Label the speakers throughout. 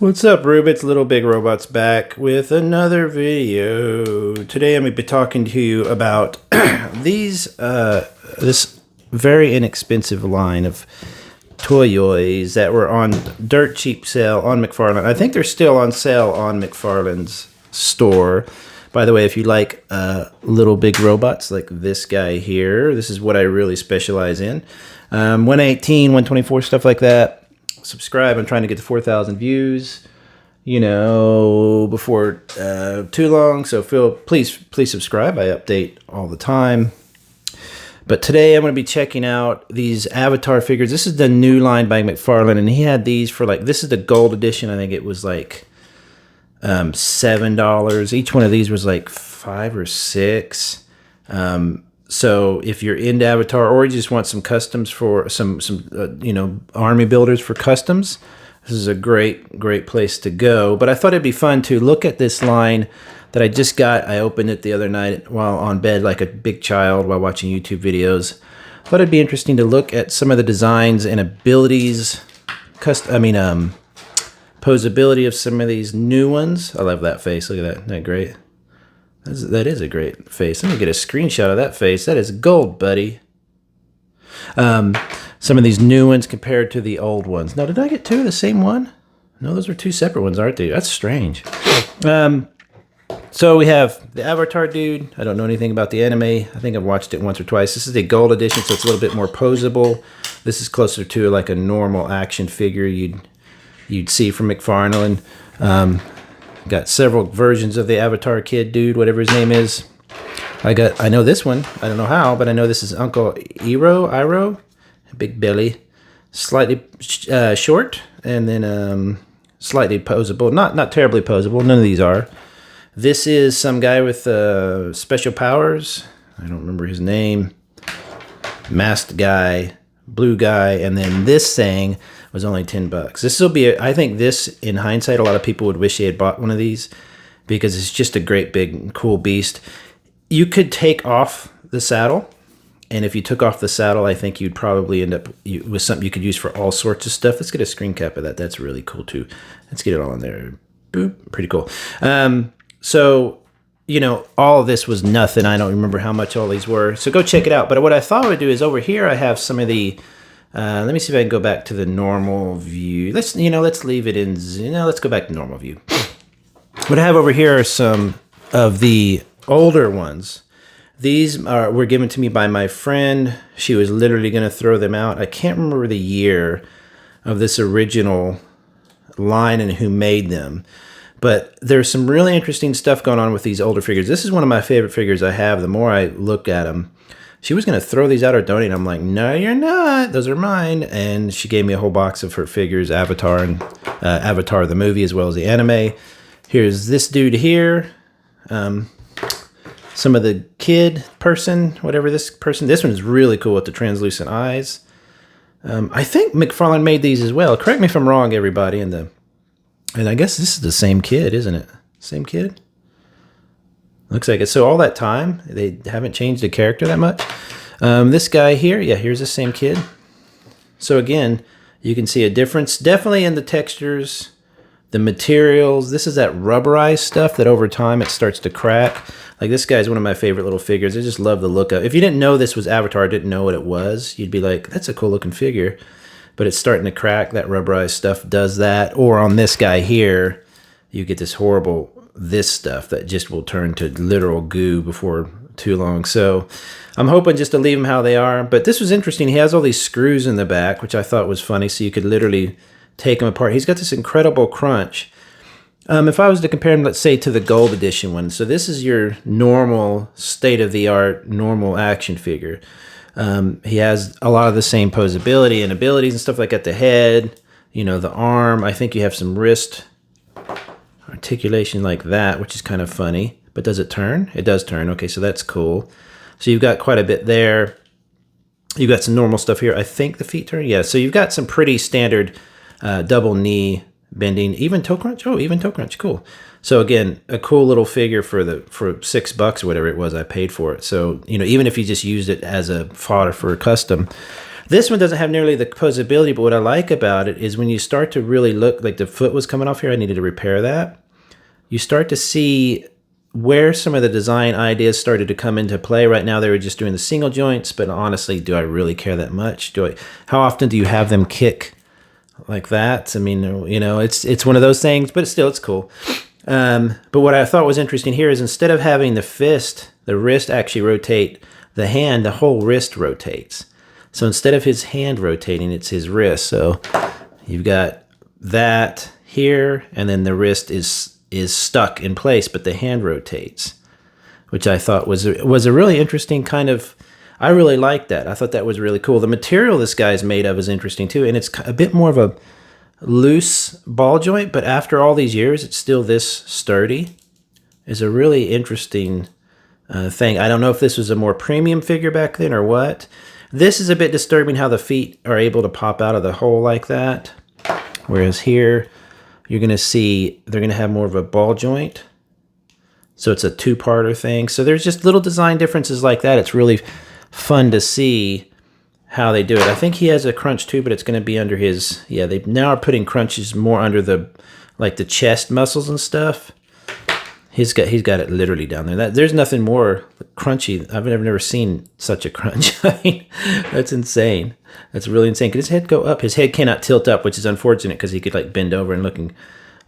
Speaker 1: What's up, Rube? It's Little Big Robots back with another video. Today I'm going to be talking to you about this very inexpensive line of toys that were on dirt cheap sale on McFarlane. I think they're still on sale on McFarlane's store. By the way, if you like little big robots like this guy here, this is what I really specialize in. 118, 124, stuff like that. Subscribe. I'm trying to get to 4,000 views, before too long. So please subscribe. I update all the time. But today I'm going to be checking out these Avatar figures. This is the new line by McFarlane, and he had these for this is the gold edition. I think it was like $7. Each one of these was like $5 or $6. So if you're into Avatar or you just want some customs for some army builders for customs, this is a great place to go. But I thought it'd be fun to look at this line that I just got. I opened it the other night while on bed like a big child while watching YouTube videos. Thought it'd be interesting to look at some of the designs and abilities, posability of some of these new ones. I love that face. Look at that. Isn't that great? That is a great face. Let me get a screenshot of that face. That is gold, buddy. Some of these new ones compared to the old ones. Now, did I get two of the same one? No, those were two separate ones, aren't they? That's strange. So we have the Avatar dude. I don't know anything about the anime. I think I've watched it once or twice. This is a gold edition, so it's a little bit more posable. This is closer to like a normal action figure you'd see from McFarlane. Got several versions of the Avatar kid dude, whatever his name is. I know this one. I don't know how, but I know this is Uncle Iroh, big belly, slightly short, and then slightly posable. Not terribly posable. None of these are. This is some guy with special powers. I don't remember his name. Masked guy, blue guy, and then this thing was only $10. This will be, I think this, in hindsight, a lot of people would wish they had bought one of these because it's just a great big cool beast. You could take off the saddle, and if you took off the saddle, I think you'd probably end up with something you could use for all sorts of stuff. Let's get a screen cap of that. That's really cool too. Let's get it all in there. Boop. Pretty cool. So, all of this was nothing. I don't remember how much all these were. So go check it out. But what I thought I would do is over here I have some of the let me see if I can go back to the normal view. Let's leave it in, let's go back to normal view. What I have over here are some of the older ones. These were given to me by my friend. She was literally going to throw them out. I can't remember the year of this original line and who made them. But there's some really interesting stuff going on with these older figures. This is one of my favorite figures I have. The more I look at them, she was going to throw these out or donate. I'm like, no, you're not. Those are mine. And she gave me a whole box of her figures, Avatar and Avatar the movie, as well as the anime. Here's this dude here. Some of the kid person, whatever this person. This one is really cool with the translucent eyes. I think McFarlane made these as well. Correct me if I'm wrong, everybody. And I guess this is the same kid, isn't it? Same kid? Looks like it. So all that time, they haven't changed the character that much. This guy here, yeah, here's the same kid. So again, you can see a difference definitely in the textures, the materials. This is that rubberized stuff that over time it starts to crack. Like this guy's one of my favorite little figures. I just love the look of it. If you didn't know this was Avatar, didn't know what it was, you'd be like, that's a cool looking figure. But it's starting to crack. That rubberized stuff does that. Or on this guy here, you get this horrible this stuff that just will turn to literal goo before too long. So I'm hoping just to leave them how they are. But this was interesting. He has all these screws in the back, which I thought was funny. So you could literally take them apart. He's got this incredible crunch. If I was to compare him, let's say, to the gold edition one. So this is your normal state-of-the-art, normal action figure. He has a lot of the same posability and abilities and stuff like at the head, the arm. I think you have some wrist articulation like that, which is kind of funny. But does it turn? It does turn. Okay, so that's cool. So you've got quite a bit there. You've got some normal stuff here. I think the feet turn. Yeah, so you've got some pretty standard double knee bending. Even toe crunch. Oh, even toe crunch. Cool. So again, a cool little figure for $6 or whatever it was I paid for it. So, even if you just used it as a fodder for a custom, This one doesn't have nearly the posability, but what I like about it is when you start to really look, like the foot was coming off here, I needed to repair that. You start to see where some of the design ideas started to come into play. Right now they were just doing the single joints, but honestly, do I really care that much? How often do you have them kick like that? I mean, you know, it's one of those things, but still, it's cool. But what I thought was interesting here is instead of having the wrist actually rotate the hand, the whole wrist rotates. So instead of his hand rotating, it's his wrist. So you've got that here, and then the wrist is stuck in place, but the hand rotates, which I thought was a really interesting kind of, I really liked that. I thought that was really cool. The material this guy's made of is interesting too, and it's a bit more of a loose ball joint, but after all these years, it's still this sturdy. It's a really interesting thing. I don't know if this was a more premium figure back then or what. This is a bit disturbing how the feet are able to pop out of the hole like that, whereas here, you're going to see they're going to have more of a ball joint. So it's a two-parter thing. So there's just little design differences like that. It's really fun to see how they do it. I think he has a crunch too, but it's going to be under his, yeah, they now are putting crunches more under the, like the chest muscles and stuff. He's got it literally down there. There's nothing more crunchy. I've never seen such a crunch. I mean, that's insane. That's really insane. Could his head go up? His head cannot tilt up, which is unfortunate because he could like bend over and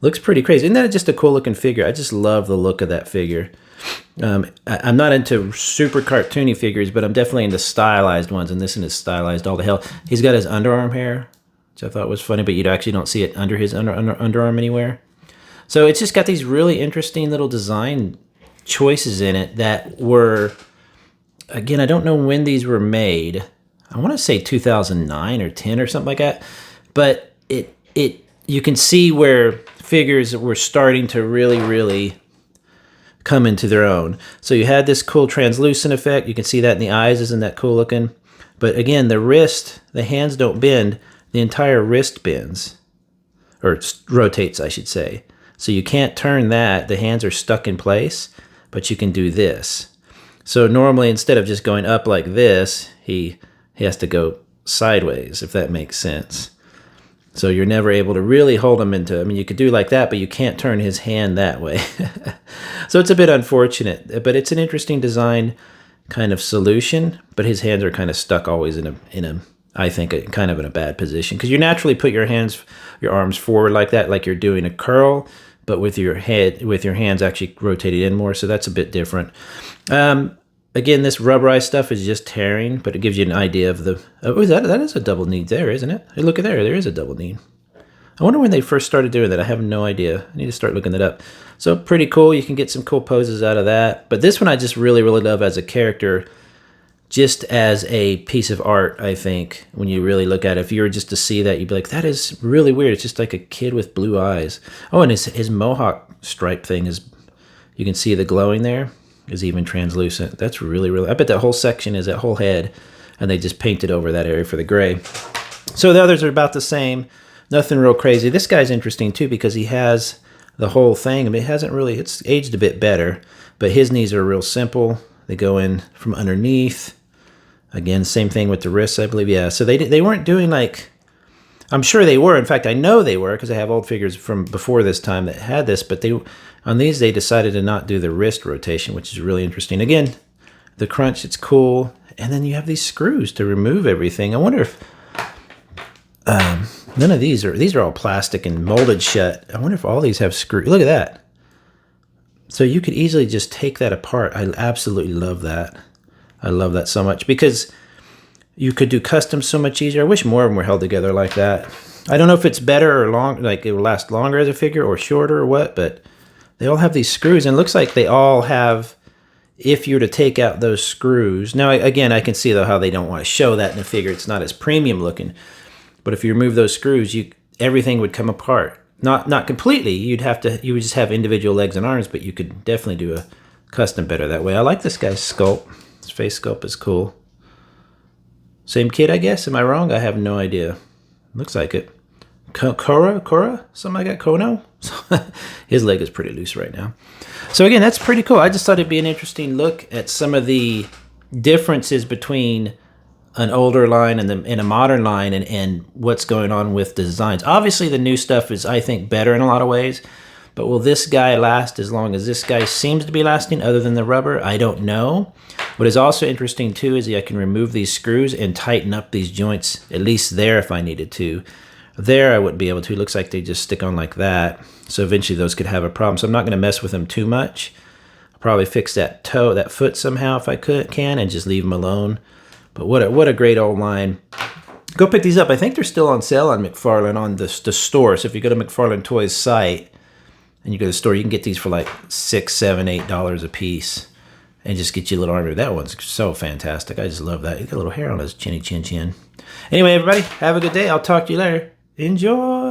Speaker 1: looks pretty crazy. Isn't that just a cool looking figure? I just love the look of that figure. I'm not into super cartoony figures, but I'm definitely into stylized ones, and this one is stylized all the hell. He's got his underarm hair, which I thought was funny, but you actually don't see it under his underarm anywhere. So it's just got these really interesting little design choices in it that were, again, I don't know when these were made. I want to say 2009 or 10 or something like that. But you can see where figures were starting to really come into their own. So you had this cool translucent effect. You can see that in the eyes. Isn't that cool looking? But again, the wrist, the hands don't bend. The entire wrist bends. Or rotates, I should say. So you can't turn that. The hands are stuck in place, but you can do this. So normally, instead of just going up like this, he has to go sideways, if that makes sense. So you're never able to really hold him into, I mean, you could do like that, but you can't turn his hand that way. So it's a bit unfortunate, but it's an interesting design kind of solution, but his hands are kind of stuck always in a I think kind of in a bad position, because you naturally put your arms forward like that, like you're doing a curl, but with your hands actually rotated in more. So that's a bit different. Again, this rubberized stuff is just tearing, but it gives you an idea of the, that is a double knee there, isn't it? Hey, look at there is a double knee. I wonder when they first started doing that. I have no idea. I need to start looking that up. So pretty cool. You can get some cool poses out of that. But this one I just really love as a character, just as a piece of art, I think, when you really look at it. If you were just to see that, you'd be like, that is really weird. It's just like a kid with blue eyes. Oh, and his mohawk stripe thing is, you can see the glowing there, is even translucent. That's really, I bet that whole section is that whole head, and they just painted over that area for the gray. So the others are about the same. Nothing real crazy. This guy's interesting, too, because he has the whole thing. I mean, it's aged a bit better, but his knees are real simple. They go in from underneath. Again, same thing with the wrists, I believe. Yeah, so they weren't doing like, I'm sure they were. In fact, I know they were because I have old figures from before this time that had this, but on these, they decided to not do the wrist rotation, which is really interesting. Again, the crunch, it's cool. And then you have these screws to remove everything. I wonder if, none of these are all plastic and molded shut. I wonder if all these have screws. Look at that. So you could easily just take that apart. I absolutely love that. I love that so much because you could do custom so much easier. I wish more of them were held together like that. I don't know if it's better or like it will last longer as a figure or shorter or what, but they all have these screws, and it looks like they all have, if you were to take out those screws. Now, again, I can see though how they don't want to show that in a figure. It's not as premium looking, but if you remove those screws, everything would come apart. Not completely. You would just have individual legs and arms, but you could definitely do a custom better that way. I like this guy's sculpt. His face sculpt is cool. Same kid, I guess. Am I wrong? I have no idea. Looks like it. Korra? Something like that? Kono? His leg is pretty loose right now. So again, that's pretty cool. I just thought it'd be an interesting look at some of the differences between an older line and a modern line, and what's going on with designs. Obviously, the new stuff is, I think, better in a lot of ways. But will this guy last as long as this guy seems to be lasting, other than the rubber? I don't know. What is also interesting, too, is I can remove these screws and tighten up these joints, at least there if I needed to. There, I wouldn't be able to. It looks like they just stick on like that. So eventually those could have a problem. So I'm not going to mess with them too much. I'll probably fix that foot somehow if I can, and just leave them alone. But what a great old line. Go pick these up. I think they're still on sale on McFarlane on the store. So if you go to McFarlane Toys site, and you go to the store, you can get these for like $6, $7, $8 a piece, and just get you a little army. That one's so fantastic. I just love that. You got a little hair on his chinny chin chin. Anyway, everybody, have a good day. I'll talk to you later. Enjoy.